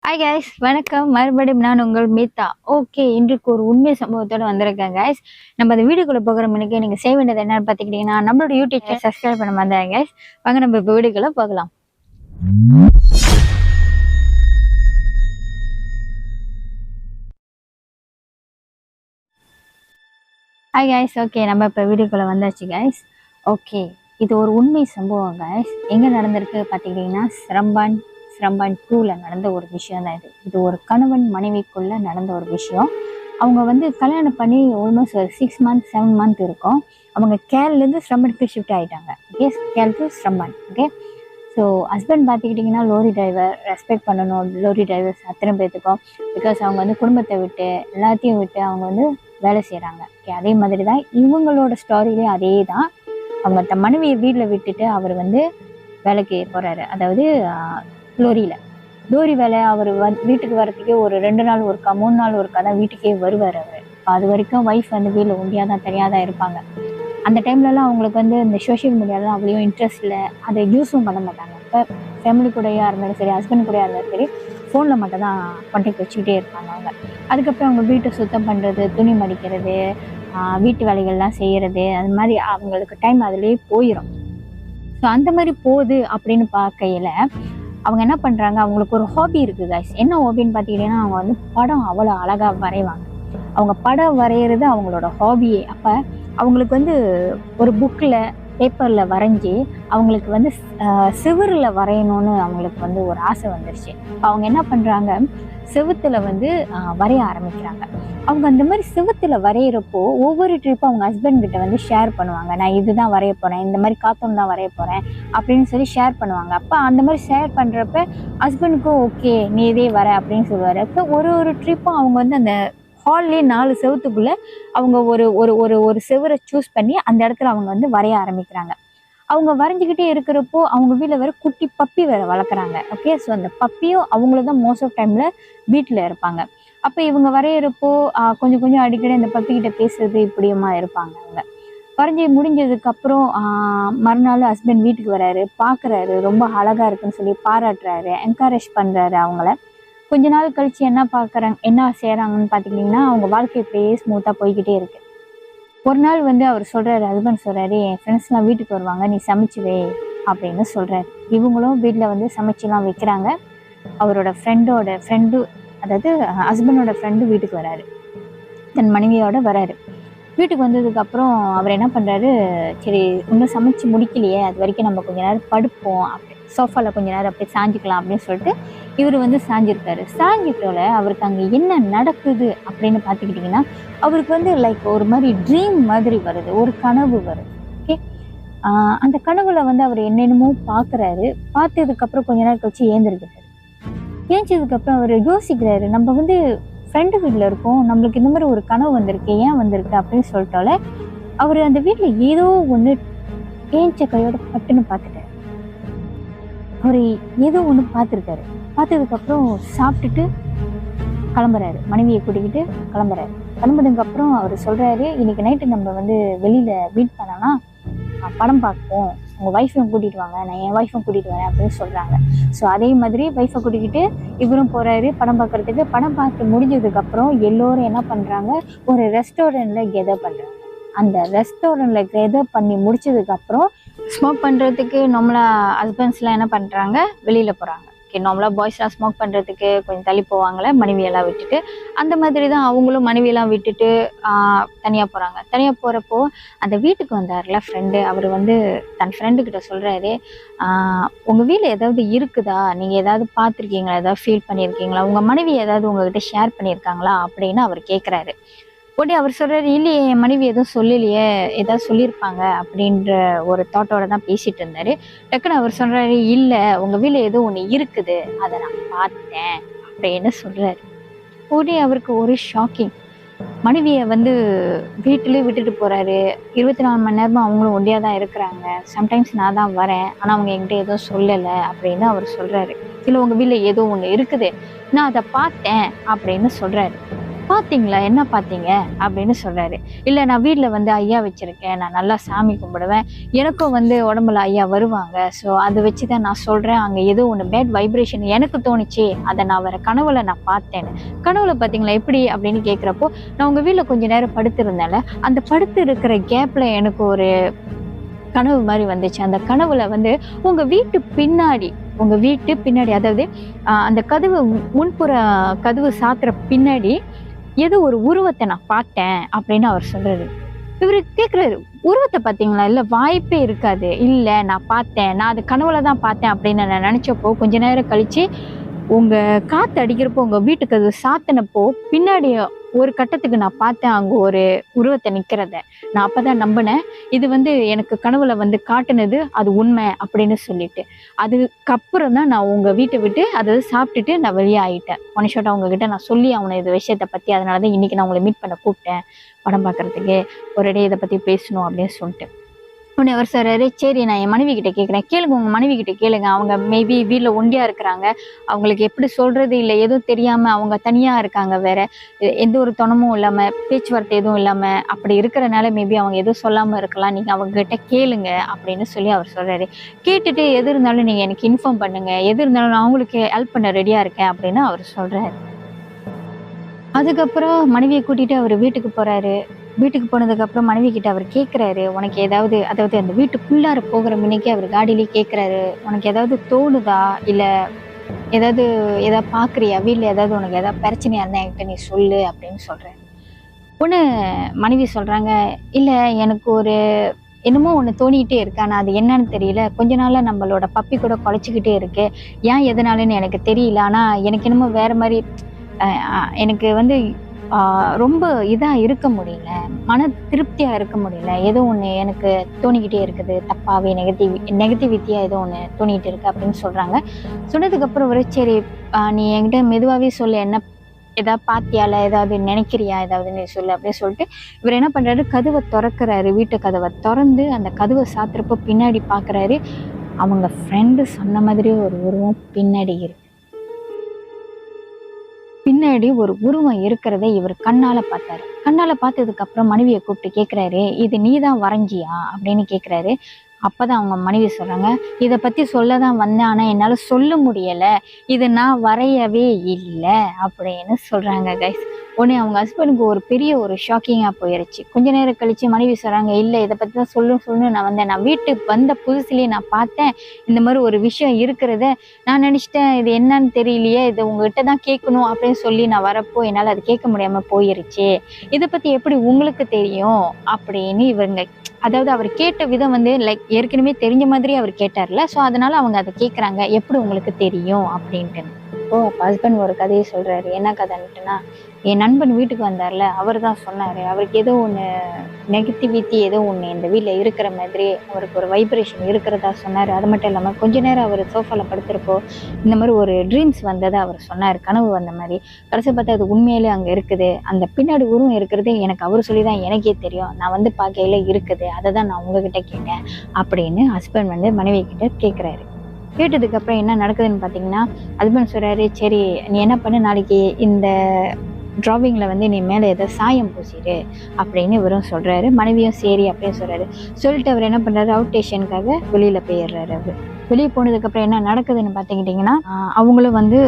Hi guys, வணக்கம். மறுபடியும் நான் உங்கள் மீதா. ஓகே, இன்றைக்கு ஒரு உண்மை சம்பவத்தோட வந்திருக்கேன் கைஸ். நம்ம அந்த வீடியோக்குள்ள போகிற முன்னாடி நீங்க செய்ய வேண்டியது என்னன்னு பார்த்துக்கிட்டீங்கன்னா, நம்மளோட யூடியூப் சேனல் சப்ஸ்கிரைப் பண்ண மாதிரி கைஸ். வாங்க நம்ம இப்போ வீடியோக்குள்ள போகலாம். ஹாய் கைஸ், ஓகே நம்ம இப்போ வீடியோக்குள்ள வந்தாச்சு கைஸ். ஓகே, இது ஒரு உண்மை சம்பவம் கைஸ். எங்கே நடந்திருக்கு பார்த்துக்கிட்டிங்கன்னா, சிரம்பான் 2ல நடந்த ஒரு விஷயம் தான் இது. இது ஒரு கணவன் மனைவிக்குள்ள நடந்த ஒரு விஷயம். அவங்க வந்து கல்யாணம் பண்ணி ஆல்மோஸ்ட் ஒரு 6 மந்த் 7 மந்த் இருக்கும். அவங்க கேரளேருந்து சிரம்பனுக்கு ஷிஃப்ட் ஆகிட்டாங்க. Okay, Kerala to Seremban. Okay, so husband பார்த்துக்கிட்டிங்கன்னா லோரி டிரைவர். ரெஸ்பெக்ட் பண்ணணும் லோரி டிரைவர்ஸ் அத்தனை பேர்த்துக்கும். பிகாஸ் அவங்க வந்து குடும்பத்தை விட்டு எல்லாத்தையும் விட்டு அவங்க வந்து வேலை செய்கிறாங்க. ஓகே, அதே மாதிரி தான் இவங்களோட ஸ்டோரியிலே அதே தான். அவங்க மனைவியை வீட்டில் விட்டுட்டு அவர் வந்து வேலைக்கு போகிறாரு. அதாவது லோரி வேலை. அவர் வீட்டுக்கு வரத்துக்கே ஒரு 2 நாள் ஒருக்கா 3 நாள் ஒருக்கா தான் வீட்டுக்கே வருவார் அவர். அது வரைக்கும் ஒய்ஃப் வந்து வீட்டில் உண்டியாக தான் தனியாக தான் இருப்பாங்க. அந்த டைம்லலாம் அவங்களுக்கு வந்து இந்த சோஷியல் மீடியாலாம் அவ்வளோ இன்ட்ரெஸ்ட் இல்லை. அதை யூஸும் பண்ண மாட்டாங்க. இப்போ ஃபேமிலி கூடயா இருந்தாலும் சரி, ஹஸ்பண்ட் கூடயா இருந்தாலும் சரி, ஃபோனில் மட்டும் தான் கான்டாக்ட் வச்சுக்கிட்டே இருப்பாங்க அவங்க. அதுக்கப்புறம் அவங்க வீட்டை சுத்தம் பண்ணுறது, துணி மடிக்கிறது, வீட்டு வேலைகள்லாம் செய்கிறது, அது மாதிரி அவங்களுக்கு டைம் அதுலேயே போயிடும். ஸோ அந்த மாதிரி போகுது அப்படின்னு பார்க்கையில் அவங்க என்ன பண்ணுறாங்க, அவங்களுக்கு ஒரு ஹாபி இருக்குது கைஸ். என்ன ஹாபின்னு பார்த்துக்கிட்டிங்கன்னா, அவங்க வந்து படம் அவ்வளோ அழகாக வரைவாங்க. அவங்க படம் வரைகிறது அவங்களோட ஹாபியே. அப்போ அவங்களுக்கு வந்து ஒரு புக்கில் பேப்பரில் வரைஞ்சி அவங்களுக்கு வந்து சிவரில் வரையணும்னு அவங்களுக்கு வந்து ஒரு ஆசை வந்துருச்சு. இப்போ அவங்க என்ன பண்ணுறாங்க, செவுத்தில் வந்து வரைய ஆரம்பிக்கிறாங்க. அவங்க அந்த மாதிரி செவுத்தில் வரைகிறப்போ ஒவ்வொரு ட்ரிப்பும் அவங்க ஹஸ்பண்ட் கிட்ட வந்து ஷேர் பண்ணுவாங்க. நான் இதுதான் வரைய போகிறேன், இந்த மாதிரி கார்ட்டூன் தான் வரைய போகிறேன் அப்படின்னு சொல்லி ஷேர் பண்ணுவாங்க. அப்போ அந்த மாதிரி ஷேர் பண்ணுறப்ப ஹஸ்பண்டுக்கும் ஓகே நீ இதே வர அப்படின்னு சொல்லுவார். அப்போ ஒரு ட்ரிப்பும் அவங்க வந்து அந்த ஹால்லேயே 4 செவத்துக்குள்ளே அவங்க ஒரு ஒரு ஒரு ஒரு செவரை சூஸ் பண்ணி அந்த இடத்துல அவங்க வந்து வரைய ஆரம்பிக்கிறாங்க. அவங்க வரைஞ்சிக்கிட்டே இருக்கிறப்போ அவங்க வீட்டில் வேற குட்டி பப்பி வேற வளர்க்குறாங்க. ஓகே, ஸோ அந்த பப்பியும் அவங்கள தான் மோஸ்ட் ஆஃப் டைமில் வீட்டில் இருப்பாங்க. அப்போ இவங்க வரைகிறப்போ கொஞ்சம் கொஞ்சம் அடிக்கடி அந்த பப்பிக்கிட்ட பேசுறது இப்படியுமா இருப்பாங்க. அவங்க வரைஞ்சி முடிஞ்சதுக்கப்புறம் மறுநாள் ஹஸ்பண்ட் வீட்டுக்கு வராரு, பார்க்குறாரு, ரொம்ப அழகாக இருக்குன்னு சொல்லி பாராட்டுறாரு, என்கரேஜ் பண்ணுறாரு அவங்கள. கொஞ்ச நாள் கழிச்சு என்ன செய்கிறாங்கன்னு பார்த்துக்கிட்டிங்கன்னா, அவங்க வாழ்க்கை இப்படியே ஸ்மூத்தாக போய்கிட்டே இருக்கு. ஒரு நாள் வந்து அவர் சொல்கிறாரு, ஹஸ்பண்ட் சொல்கிறாரு, என் ஃப்ரெண்ட்ஸ்லாம் வீட்டுக்கு வருவாங்க, நீ சமைச்சு வை அப்படின்னு சொல்கிறாரு. இவங்களும் வீட்டில் வந்து சமைச்சுலாம் வைக்கிறாங்க. அவரோட ஃப்ரெண்டு, அதாவது ஹஸ்பண்டோட ஃப்ரெண்டு வீட்டுக்கு வராரு, தன் மனைவியோட வராரு. வீட்டுக்கு வந்ததுக்கப்புறம் அவர் என்ன பண்ணுறாரு, சரி இன்னும் சமைச்சு முடிக்கலையே, அது வரைக்கும் நம்ம கொஞ்ச நேரம் படுப்போம், அப்படி சோஃபாவில் கொஞ்ச நேரம் அப்படியே சாஞ்சிக்கலாம் அப்படின்னு சொல்லிட்டு இவர் வந்து சாஞ்சிருக்காரு. சாஞ்சிட்டோல அவருக்கு அங்கே என்ன நடக்குது அப்படின்னு பார்த்துக்கிட்டிங்கன்னா, அவருக்கு வந்து லைக் ஒரு மாதிரி ட்ரீம் மாதிரி வருது, ஒரு கனவு வருது. ஓகே, அந்த கனவுல வந்து அவர் என்னென்னமோ பார்க்குறாரு. பார்த்ததுக்கப்புறம் கொஞ்ச நேரம் கழிச்சு ஏந்திருக்கிறாரு. ஏஞ்சதுக்கப்புறம் அவர் யோசிக்கிறாரு, நம்ம வந்து ஃப்ரெண்டு வீட்டில் இருக்கோம், நம்மளுக்கு இந்த மாதிரி ஒரு கனவு வந்திருக்கு, ஏன் வந்திருக்கு அப்படின்னு சொல்லிட்டால அவர் அந்த வீட்டில் ஏதோ ஒன்று ஏஞ்ச கையோட பட்டுன்னு பார்த்துட்டாரு. அவர் ஏதோ ஒன்று பார்த்துருக்காரு. பார்த்ததுக்கப்புறம் சாப்பிட்டுட்டு கிளம்புறாரு, மனைவியை கூட்டிக்கிட்டு கிளம்புறாரு. கிளம்புனதுக்கப்புறம் அவர் சொல்கிறாரு, இன்னைக்கு நைட்டு நம்ம வந்து வெளியில் மீட் பண்ணோன்னா படம் பார்ப்போம், உங்கள் ஒய்ஃபையும் கூட்டிகிட்டு வாங்க, நான் என் ஒய்ஃபும் கூட்டிகிட்டு வரேன் அப்படின்னு சொல்கிறாங்க. ஸோ அதே மாதிரி ஒய்ஃபை கூட்டிக்கிட்டு இவரும் போகிறாரு படம் பார்க்குறதுக்கு. படம் பார்த்து முடிஞ்சதுக்கப்புறம் எல்லோரும் என்ன பண்ணுறாங்க, ஒரு ரெஸ்டாரண்ட்டில் கெதர் பண்ணுறாங்க. அந்த ரெஸ்டாரண்ட்டில் கெதர் பண்ணி முடிச்சதுக்கப்புறம் ஸ்மோக் பண்ணுறதுக்கு நார்மலாக ஹஸ்பண்ட்ஸ்லாம் என்ன பண்ணுறாங்க, வெளியில் போகிறாங்க. ஓகே, நார்மலாக பாய்ஸ்லாம் ஸ்மோக் பண்ணுறதுக்கு கொஞ்சம் தள்ளி போவாங்களே மனைவியெல்லாம் விட்டுட்டு, அந்த மாதிரி தான் அவங்களும் மனைவியெல்லாம் விட்டுட்டு தனியாக போகிறாங்க. தனியாக போகிறப்போ அந்த வீட்டுக்கு வந்தார்ல ஃப்ரெண்டு, அவர் வந்து தன் ஃப்ரெண்டுக்கிட்ட சொல்கிறாரு, உங்கள் வீட்டில் ஏதாவது இருக்குதா, நீங்கள் ஏதாவது பார்த்துருக்கீங்களா, ஏதாவது ஃபீல் பண்ணியிருக்கீங்களா, உங்கள் மனைவி ஏதாவது உங்ககிட்ட ஷேர் பண்ணியிருக்காங்களா அப்படின்னு அவர் கேட்குறாரு. உடனே அவர் சொல்கிறாரு, இல்லையே என் மனைவி எதுவும் சொல்லலையே, ஏதாவது சொல்லியிருப்பாங்க அப்படின்ற ஒரு தாட்டோட தான் பேசிகிட்டு இருந்தார். டக்குன்னு அவர் சொல்கிறாரு, இல்லை உங்கள் வீட்டில் ஏதோ ஒன்று இருக்குது, அதை நான் பார்த்தேன் அப்படின்னு சொல்கிறாரு. உடனே அவருக்கு ஒரு ஷாக்கிங். மனைவியை வந்து வீட்டிலே விட்டுட்டு போகிறாரு. 24 மணி நேரமும் அவங்களும் ஒண்டியாக தான் இருக்கிறாங்க. சம்டைம்ஸ் நான் தான் வரேன், ஆனால் அவங்க என்கிட்ட எதுவும் சொல்லலை அப்படின்னு அவர் சொல்கிறாரு. இல்லை உங்கள் வீட்டில் ஏதோ ஒன்று இருக்குது, நான் அதை பார்த்தேன் அப்படின்னு சொல்கிறாரு. பார்த்தீங்களா? என்ன பார்த்தீங்க? அப்படின்னு சொல்றாரு. இல்ல நான் வீட்ல வந்து ஐயா வச்சிருக்கேன். நான் நல்லா சாமி கும்பிடுவேன். எனக்கும் வந்து உடம்புல ஐயா வருவாங்க. ஸோ அத வச்சு தான் நான் சொல்றேன். அங்க ஏதோ ஒண்ணு பேட் வைப்ரேஷன் எனக்கு தோணுச்சு. அத நான் வேற கனவுல நான் பார்த்தேன்னு. கனவுல பார்த்தீங்களா? எப்படி? அப்படின்னு கேட்கிறப்போ, நான் உங்க வீட்ல கொஞ்ச நேரம் படுத்திருந்தேன்ல. அந்த படுத்து இருக்கிற கேப்ல எனக்கு ஒரு கனவு மாரி வந்துச்சு. அந்த கனவுல வந்து உங்க வீட்டு பின்னாடி அதாவது அந்த கதவு முன்புற கதவு சாத்துற பின்னாடி ஏதோ ஒரு உருவத்த நான் பார்த்தேன் அப்படின்னு அவர் சொல்றாரு. இவரு கேட்குறாரு, "உருவத்த பார்த்தீங்களா?" "இல்ல வாய்ப்பே இருக்காது." "இல்ல நான் பார்த்தேன். நான் அது கனவுல தான் பார்த்தேன்." அப்படின்னு நான் நெனச்சப்போ, கொஞ்ச நேரம் கழிச்சு, உங்க காத்து அடிக்கிறப்போ, உங்க வீட்டு கதவு சாத்துனப்போ, பின்னாடி ஒரு கட்டத்துக்கு நான் பார்த்தேன் அங்க ஒரு உருவத்த நிக்கிறத. நான் அப்பதான் நம்புனேன். இது வந்து எனக்கு கனவுல வந்து காட்டுனது, அது உண்மை அப்படின்னு சொல்லிட்டு. அதுக்கப்புறம் தான் நான் உங்க வீட்ட விட்டு அதாவது சாப்பிட்டுட்டு நான் வெளிய ஆயிட்டேன். ஒன் ஷாட்டா உங்ககிட்ட நான் சொல்லி ஆவணும் இந்த விஷயத்த பத்தி. அதனால தான் இன்னைக்கு நான் உங்கள மீட் பண்ண கூப்பிட்டேன். படம் பார்க்கறதுக்கு. ஒரேடியா இத பத்தி பேசணும் அப்படின்னு சொல்லிட்டு. உடனே அவர் சொல்றாரு, "சரி நான் என் மனைவி கிட்ட கேட்கிறேன். கேளுங்க உங்க மனைவி கிட்ட கேளுங்க. அவங்க மேபி வீட்ல ஒண்டியா இருக்கிறாங்க. அவங்களுக்கு எப்படி சொல்றது இல்ல எதுவும் தெரியாம அவங்க தனியா இருக்காங்க வேற. எந்த ஒரு தொணமும் இல்லாம, பேச்சுவார்த்தை எதுவும் இல்லாம, அப்படி இருக்கிறனால மேபி அவங்க எதுவும் சொல்லாம இருக்கலாம். நீங்க அவங்க கிட்ட கேளுங்க." அப்படின்னு சொல்லி அவர் சொல்றாரு. கேட்டுட்டு எது இருந்தாலும் நீங்க எனக்கு இன்ஃபார்ம் பண்ணுங்க. எது இருந்தாலும் நான் உங்களுக்கு ஹெல்ப் பண்ண ரெடியா இருக்கேன் அப்படின்னு அவர் சொல்றாரு. அதுக்கப்புறம் மனைவிய கூட்டிட்டு அவரு வீட்டுக்கு போறாரு. வீட்டுக்கு போனதுக்கப்புறம் மனைவி கிட்ட அவர் கேட்குறாரு, "உனக்கு ஏதாவது" அதாவது அந்த வீட்டுக்குள்ளார போகிற முன்னைக்கே அவர் காடியிலேயே கேட்குறாரு, "உனக்கு ஏதாவது தோணுதா? இல்ல ஏதாவது பார்க்குறியா? வீட்ல ஏதாவது உனக்கு ஏதாவது பிரச்சனையா இருந்தா என்கிட்ட நீ சொல்லு" அப்படின்னு சொல்றாரு. ஒண்ணு மனைவி சொல்றாங்க, "இல்ல எனக்கு ஒரு என்னமோ ஒண்ணு தோணிக்கிட்டே இருக்கு. ஆனா அது என்னன்னு தெரியல. கொஞ்ச நாளா நம்மளோட பப்பி கூட கொலைச்சுக்கிட்டே இருக்கு. ஏன் எதனாலன்னு எனக்கு தெரியல. ஆனா எனக்கு என்னமோ வேற மாரி அ அ எனக்கு வந்து ஆ ரொம்ப இதா இருக்க முடியல. மன திருப்தியா இருக்க முடியல. ஏதோ ஒண்ணு எனக்கு தோணிக்கிட்டே இருக்குது. தப்பாவே நெகட்டிவிட்டியா ஏதோ ஒண்ணு தோணிட்டு இருக்கு அப்படின்னு சொல்றாங்க. சொன்னதுக்கப்புறம் அவரு சரி நீ என்கிட்ட மெதுவாவே சொல்லு. என்ன ஏதாவது பாத்தியால? ஏதாவது நினைக்கிறியா? ஏதாவது நீ சொல்லு அப்படின்னு சொல்லிட்டு, இவரு என்ன பண்றாரு, கதவ தொறக்குறாரு. வீட்டு கதவ தொறந்து அந்த கதவ சாத்துறப்போ பின்னாடி பார்க்குறாரு. அவங்க ஃப்ரெண்டு சொன்ன மாதிரியே ஒரு உருவம் பின்னாடி இருக்கு. பின்னாடி ஒரு உருவம் இருக்கிறத இவர் கண்ணால பார்த்தாரு. கண்ணால பார்த்ததுக்கு அப்புறம் மனைவிய கூப்பிட்டு கேட்கிறாரு, "இது நீ தான் வரைஞ்சியா?" அப்படின்னு கேட்கிறாரு. அப்பதான் அவங்க மனைவி சொல்றாங்க, "இத பத்தி சொல்ல தான் வந்தேன். ஆனா என்னால சொல்ல முடியல. இது நான் வரையவே இல்ல." அப்படின்னு சொல்றாங்க கைஸ். உடனே அவங்க ஹஸ்பண்டுக்கு ஒரு பெரிய ஒரு ஷாக்கிங்கா போயிருச்சு. கொஞ்ச நேரம் கழிச்சு மனைவி சொல்றாங்க, "இல்ல இத பத்தி தான் சொல்லணும்னு நான் வந்தேன். நான் வீட்டுக்கு வந்த புதுசுலயே நான் பார்த்தேன். இந்த மாரி ஒரு விஷயம் இருக்கிறத. நான் நினைச்சிட்டேன் இது என்னன்னு தெரியலையே. இத உங்ககிட்ட தான் கேட்கணும் அப்படின்னு சொல்லி நான் வரப்போ என்னால அது கேட்க முடியாம போயிருச்சு. இத பத்தி எப்படி உங்களுக்கு தெரியும்?" அப்படின்னு இவங்க அதாவது அவர் கேட்ட விதம் வந்து லைக் ஏற்கனவே தெரிஞ்ச மாதிரி அவர் கேட்டார்ல. ஸோ அதனால அவங்க அத கேட்குறாங்க. "எப்படி உங்களுக்கு தெரியும்?" அப்படின்ட்டுன்னு. அப்ப ஹஸ்பண்ட் ஒரு கதைய சொல்றாரு. என்ன கதைன்ட்டுன்னா, என் நண்பன் வீட்டுக்கு வந்தார்ல, அவரு தான் சொன்னாரு. அவருக்கு ஏதோ ஒண்ணு நெகட்டிவிட்டி ஏதோ ஒண்ணு இந்த வீட்ல இருக்கிற மாதிரி அவருக்கு ஒரு வைப்ரேஷன் இருக்கிறதா சொன்னாரு. அது மட்டும் இல்லாம கொஞ்ச நேரம் அவரு சோஃபால படுத்திருப்போ, இந்த மாரி ஒரு ட்ரீம்ஸ் வந்ததா அவர் சொன்னாரு. கனவு வந்த மாரி. கடைசியா பார்த்தா அது உண்மையிலே அங்க இருக்குது. அந்த பின்னாடி உருவம் இருக்கிறது எனக்கு அவரு சொல்லி தான் எனக்கே தெரியும். நான் வந்து பார்க்கையில இருக்குது. அத தான் நான் உங்ககிட்ட கேட்டேன். அப்படின்னு ஹஸ்பண்ட் வந்து மனைவி கிட்ட கேட்குறாரு. கேட்டதுக்கு அப்புறம் என்ன நடக்குதுன்னு பார்த்தீங்கன்னா, ஹஸ்பண்ட் சொல்றாரு, "சரி நீ என்ன பண்ணு நாளைக்கு இந்த டிராவிங்ல வந்து நீ மேல ஏதோ சாயம் பூசிடு" அப்படின்னு இவரும் சொல்றாரு. மனைவியும் சரி அப்படின்னு சொல்றாரு. சொல்லிட்டு அவர் என்ன பண்றாரு, அவுட் ஸ்டேஷனுக்காக வெளியில போயிடுறாரு அவரு. வெளிய போனதுக்கு அப்புறம் என்ன நடக்குதுன்னு பார்த்துக்கிட்டிங்கன்னா, அவங்களும் வந்து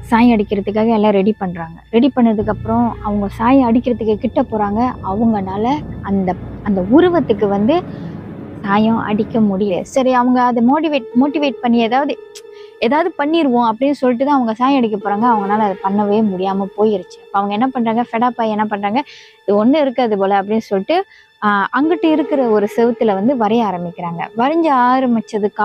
சாயம் அடிக்கிறதுக்காக எல்லாம் ரெடி பண்றாங்க. ரெடி பண்ணதுக்கு அப்புறம் அவங்க சாயம் அடிக்கிறதுக்கு கிட்ட போறாங்க. அவங்கனால அந்த அந்த உருவத்துக்கு வந்து சாயம் அடிக்க முடியல. சரி அவங்க அத மோட்டிவேட் பண்ணி ஏதாவது பண்ணிருவோம் அப்படின்னு சொல்லிட்டு தான் அவங்க சாயம் அடிக்க போறாங்க. அவங்கனால அத பண்ணவே முடியாம போயிருச்சு. அப்ப அவங்க என்ன பண்றாங்க, ஃபெட் அப் ஆயி என்ன பண்றாங்க, இது ஒண்ணும் இருக்காது போல அப்படின்னு சொல்லிட்டு, அங்கிட்டு இருக்கிற ஒரு செவுத்துல வந்து வரைய ஆரம்பிக்கிறாங்க. வரைஞ்சு ஆரம்பிச்சதுக்கு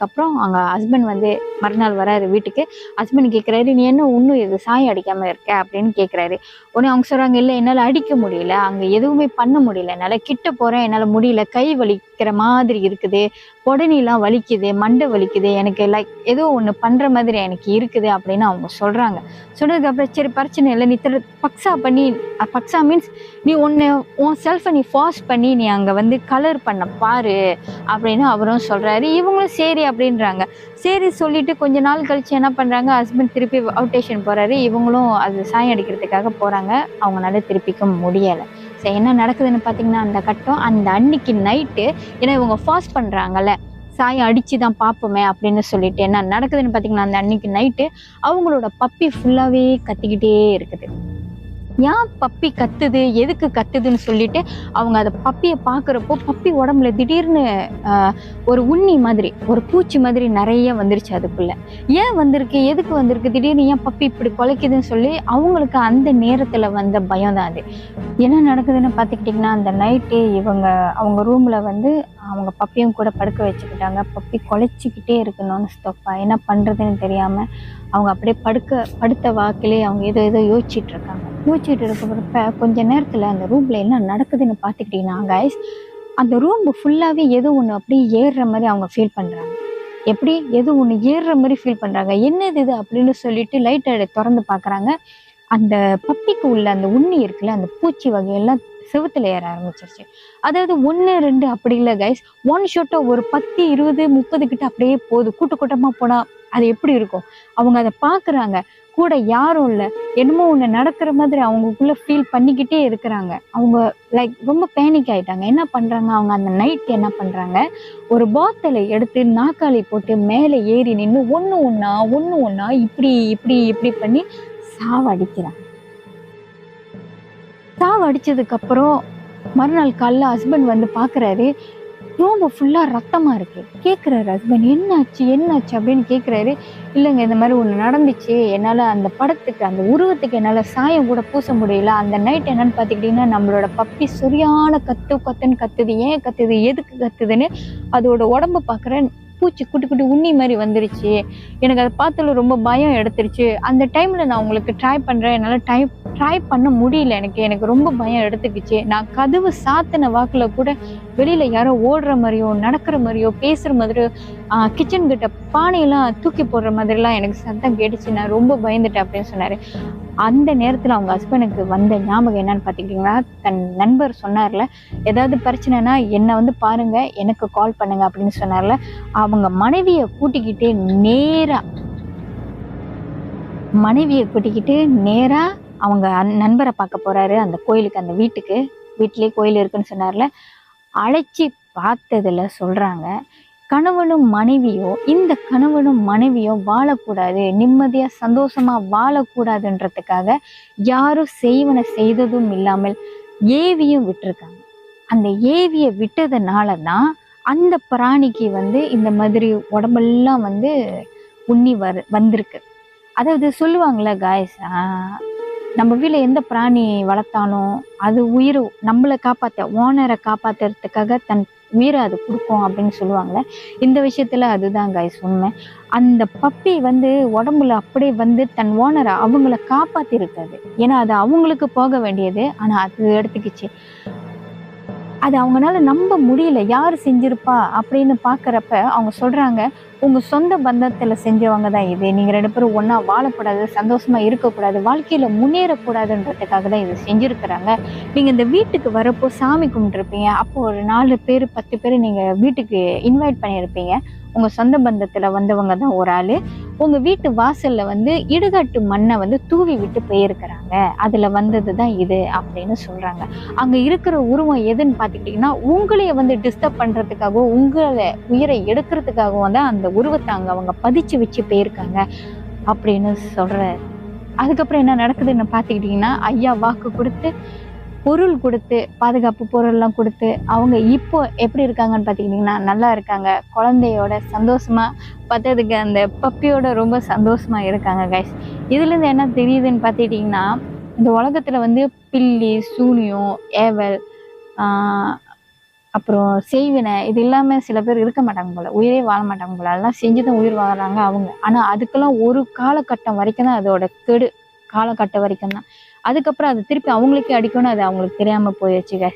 அப்புறம் அவங்க ஹஸ்பண்ட் வந்து மறுநாள் வராரு வீட்டுக்கு. ஹஸ்பண்ட் கேட்குறாரு, "நீ என்ன இன்னும் இது சாயம் அடிக்காம இருக்க?" அப்படின்னு கேட்குறாரு. உடனே அவங்க சொல்றாங்க, "இல்ல என்னால அடிக்க முடியல. அங்க எதுவுமே பண்ண முடியல. என்னால கிட்ட போறேன். என்னால முடியல. கை வலிக்கிற மாதிரி இருக்குது. உடனெல்லாம் வலிக்குது. மண்டை வலிக்குது. எனக்கு லைக் ஏதோ ஒண்ணு பண்ற மாதிரி எனக்கு இருக்குது" அப்படின்னு அவங்க சொல்றாங்க. சொன்னதுக்கு அப்புறம் சரி பிரச்சனை இல்ல. நீ பக்ஸா மீன்ஸ் நீ உன் செல்ஃப நீ ஃபாஸ்ட் பண்ணி நீ அங்க வந்து கலர் பண்ண பாரு அப்படின்னு அவரும் சொல்றாரு. சொல்கிறாரு. இவங்களும் சரி அப்படின்றாங்க. சரி சொல்லிட்டு கொஞ்ச நாள் கழிச்சு என்ன பண்ணுறாங்க, ஹஸ்பண்ட் திருப்பி அவுட் ஸ்டேஷன் போகிறாரு. இவங்களும் அது சாயம் அடிக்கிறதுக்காக போகிறாங்க. அவங்களால திருப்பிக்க முடியலை. சரி, என்ன நடக்குதுன்னு பார்த்தீங்கன்னா, அந்த கட்டம் அந்த அன்னைக்கு நைட்டு, ஏன்னா இவங்க ஃபாஸ்ட் பண்ணுறாங்கல்ல, சாயம் அடித்து தான் பார்ப்போமே அப்படின்னு சொல்லிட்டு என்ன நடக்குதுன்னு பார்த்தீங்கன்னா, அந்த அன்னைக்கு நைட்டு அவங்களோட பப்பி ஃபுல்லாகவே கத்திக்கிட்டே இருக்குது. ஏன் பப்பி கத்துது, எதுக்கு கத்துதுன்னு சொல்லிட்டு அவங்க அதை பப்பியை பார்க்குறப்போ பப்பி உடம்புல திடீர்னு ஒரு உண்ணி மாதிரி, ஒரு பூச்சி மாதிரி நிறைய வந்துருச்சு அதுக்குள்ள. ஏன் வந்திருக்கு, எதுக்கு வந்திருக்கு, திடீர்னு ஏன் பப்பி இப்படி குலைக்குதுன்னு சொல்லி அவங்களுக்கு அந்த நேரத்துல வந்த பயம் தான் அது. என்ன நடக்குதுன்னு பார்த்துக்கிட்டிங்கன்னா, அந்த நைட்டு அவங்க ரூம்ல வந்து அவங்க பப்பியும் கூட படுக்க வச்சுக்கிட்டாங்க. பப்பி குலைச்சிக்கிட்டே இருக்கு நான் ஸ்டாப்பா. என்ன பண்றதுன்னு தெரியாம அவங்க அப்படியே படுத்த வாக்கிலே அவங்க ஏதோ யோசிச்சுட்டு இருக்காங்க. யோசிச்சுட்டு இருக்கிறப்ப கொஞ்ச நேரத்துல அந்த ரூம்ல என்ன நடக்குதுன்னு பார்த்துக்கிட்டிங்கன்னா கைஸ், அந்த ரூம் ஃபுல்லாவே ஏதோ ஒன்று அப்படியே ஏறுற மாதிரி அவங்க ஃபீல் பண்றாங்க. எப்படி ஏதோ ஒன்று ஏறுற மாதிரி ஃபீல் பண்றாங்க. என்னது இது அப்படின்னு சொல்லிட்டு லைட்டை திறந்து பார்க்குறாங்க. அந்த பப்பிக்கு உள்ள அந்த உண்ணி இருக்குல்ல, அந்த பூச்சி வகையெல்லாம் செவுத்துல ஏற ஆரம்பிச்சிருச்சு. அதாவது 1, 2 அப்படி இல்லை கைஸ், ஒன் ஷாட்டா ஒரு 10, 20, 30 கிட்ட அப்படியே போகுது. கூட்டமா போனா அது எப்படி இருக்கும்? அவங்க அதை பாக்குறாங்க, கூட யாரும் இல்லை, என்னமோ ஒன்று நடக்கிற மாதிரி அவங்களுக்குள்ள ஃபீல் பண்ணிக்கிட்டே இருக்கிறாங்க. அவங்க லைக் ரொம்ப பேனிக் ஆயிட்டாங்க. என்ன பண்றாங்க, அவங்க அந்த நைட் என்ன பண்றாங்க, ஒரு பாட்டிலை எடுத்து நாக்காளி போட்டு மேலே ஏறி நின்று ஒன்று ஒன்றா இப்படி இப்படி இப்படி பண்ணி சாவடிக்கிறாங்க. சாவடிச்சதுக்கு அப்புறம் மறுநாள் காலைல ஹஸ்பண்ட் வந்து பாக்குறாரு, ரூம் ஃபுல்லா ரத்தமா இருக்கு. கேட்குறாரு ஹஸ்பண்ட், என்னாச்சு அப்படின்னு கேட்குறாரு. இல்லைங்க, இந்த மாதிரி ஒன்று நடந்துச்சு, என்னால் அந்த படத்துக்கு அந்த உருவத்துக்கு என்னால் சாயம் கூட பூச முடியல. அந்த நைட் என்னன்னு பார்த்துக்கிட்டிங்கன்னா, நம்மளோட பப்பி சரியான கத்துன்னு கத்துது. ஏன் கத்துது, எதுக்கு கத்துதுன்னு அதோட உடம்ப பார்க்குறேன், பூச்சி குட்டி உண்ணி மாதிரி வந்துருச்சு. எனக்கு அதை பார்த்தாலும் ரொம்ப பயம் எடுத்துருச்சு. அந்த டைமில் நான் உங்களுக்கு ட்ரை பண்ணுறேன், என்னால் ட்ரை பண்ண முடியல. எனக்கு ரொம்ப பயம் எடுத்துக்கிச்சு. நான் கதவு சாத்தின வாக்கில் கூட வெளியில் யாரோ ஓடுற மாதிரியோ, நடக்கிற மாதிரியோ, பேசுகிற மாதிரியோ, கிச்சன் கிட்ட பானையெல்லாம் தூக்கி போடுற மாதிரிலாம் எனக்கு சத்தம் கேட்டுச்சு. நான் ரொம்ப பயந்துட்டேன் அப்படின்னு சொன்னார். அந்த நேரத்தில் அவங்க ஹஸ்பண்டுக்கு வந்த ஞாபகம் என்னன்னு பார்த்துக்கிட்டிங்கன்னா, தன் நண்பர் சொன்னார்ல, ஏதாவது பிரச்சனைனா என்னை வந்து பாருங்க, எனக்கு கால் பண்ணுங்க அப்படின்னு சொன்னார்ல, அவங்க மனைவியை கூட்டிக்கிட்டு நேரா அவங்க நண்பரை பார்க்க போறாரு. அந்த கோயிலுக்கு, அந்த வீட்டிலே கோயில் இருக்குன்னு சொன்னார்ல, அழைச்சி பார்த்ததுல சொல்றாங்க, இந்த கணவனும் மனைவியும் வாழக்கூடாது, நிம்மதியா சந்தோஷமா வாழக்கூடாதுன்றதுக்காக யாரும் செய்ததும் இல்லாமல் ஏவியும் விட்டுருக்காங்க. அந்த ஏவிய விட்டதுனாலதான் அந்த பிராணிக்கு வந்து இந்த மாதிரி உடம்பெல்லாம் வந்து உண்ணி வந்திருக்கு. அதாவது சொல்லுவாங்கள்ல காய்ஸ், நம்ம வீட்டில் எந்த பிராணி வளர்த்தாலும் அது உயிர் நம்மளை ஓனரை காப்பாத்துறதுக்காக தன் உயிரை அது கொடுக்கும் அப்படின்னு சொல்லுவாங்கள்ல. இந்த விஷயத்துல அதுதான் காய்ஸ் உண்மை. அந்த பப்பி வந்து உடம்புல அப்படியே வந்து தன் ஓனரை அவங்கள காப்பாத்திருக்காது. ஏன்னா அது அவங்களுக்கு போக வேண்டியது, ஆனா அது எடுத்துக்கிச்சு. அது அவங்களால நம்ப முடியல, யார் செஞ்சிருப்பா அப்படின்னு பாக்குறப்ப அவங்க சொல்றாங்க, உங்க சொந்த பந்தத்துல செஞ்சவங்க தான் இது. நீங்க 2 பேரும் ஒன்னா வாழக்கூடாது, சந்தோஷமா இருக்கக்கூடாது, வாழ்க்கையில முன்னேறக்கூடாதுன்றதுக்காக தான் இது செஞ்சிருக்கிறாங்க. நீங்க இந்த வீட்டுக்கு வரப்போ சாமி கும்பிட்டுருப்பீங்க. அப்போ ஒரு 4 பேர் 10 பேர் நீங்க வீட்டுக்கு இன்வைட் பண்ணியிருப்பீங்க. உங்க சொந்த பந்தத்துல வந்தவங்க தான் ஒரு ஆளு உங்க வீட்டு வாசல்ல வந்து இடுகாட்டு மண்ணை வந்து தூவி விட்டு போயிருக்கிறாங்க. அதுல வந்ததுதான் இது அப்படின்னு சொல்றாங்க. அங்க இருக்கிற உருவம் எதுன்னு பாத்துக்கிட்டீங்கன்னா, உங்களைய வந்து டிஸ்டர்ப் பண்றதுக்காகவும் உங்களை உயிரை எடுக்கிறதுக்காகவும் தான் அந்த உருவத்தை அங்க அவங்க பதிச்சு வச்சு போயிருக்காங்க அப்படின்னு சொல்றாரு. அதுக்கப்புறம் என்ன நடக்குதுன்னு பாத்துக்கிட்டீங்கன்னா, ஐயா வாக்கு கொடுத்து பொருள் கொடுத்து, பாதுகாப்பு பொருள்லாம் கொடுத்து, அவங்க இப்போ எப்படி இருக்காங்கன்னு பார்த்துக்கிட்டிங்கன்னா நல்லா இருக்காங்க. குழந்தையோட சந்தோஷமா பார்த்ததுக்கு அந்த பப்பியோட ரொம்ப சந்தோஷமா இருக்காங்க கைஸ். இதுலேருந்து என்ன தெரியுதுன்னு பார்த்துக்கிட்டிங்கன்னா, இந்த உலகத்தில் வந்து பில்லி, சூனியம், ஏவல், அப்புறம் செய்வினை, இது இல்லாமல் சில பேர் இருக்க மாட்டாங்க போல, உயிரே வாழ மாட்டாங்க போல. அதெல்லாம் செஞ்சு தான் உயிர் வாழறாங்க அவங்க. ஆனால் அதுக்கெல்லாம் ஒரு காலகட்டம் வரைக்கும் தான் அதோட கெடு, காலகட்டம் வரைக்கும் தான். அதுக்கப்புறம் அது திருப்பி அவங்களுக்கே அடிக்கணும், அது அவங்களுக்கு தெரியாம போயிடுச்சுங்க.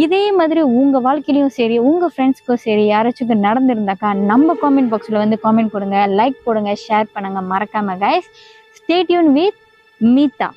இதே மாதிரி உங்க வாழ்க்கையிலையும் சரி, உங்க ஃப்ரெண்ட்ஸ்க்கும் சரி, யாராச்சும் நடந்திருந்தாக்கா நம்ம காமெண்ட் பாக்ஸ்ல வந்து காமெண்ட் கொடுங்க, லைக் போடுங்க, ஷேர் பண்ணுங்க மறக்காம guys. Stay tuned with Meetha.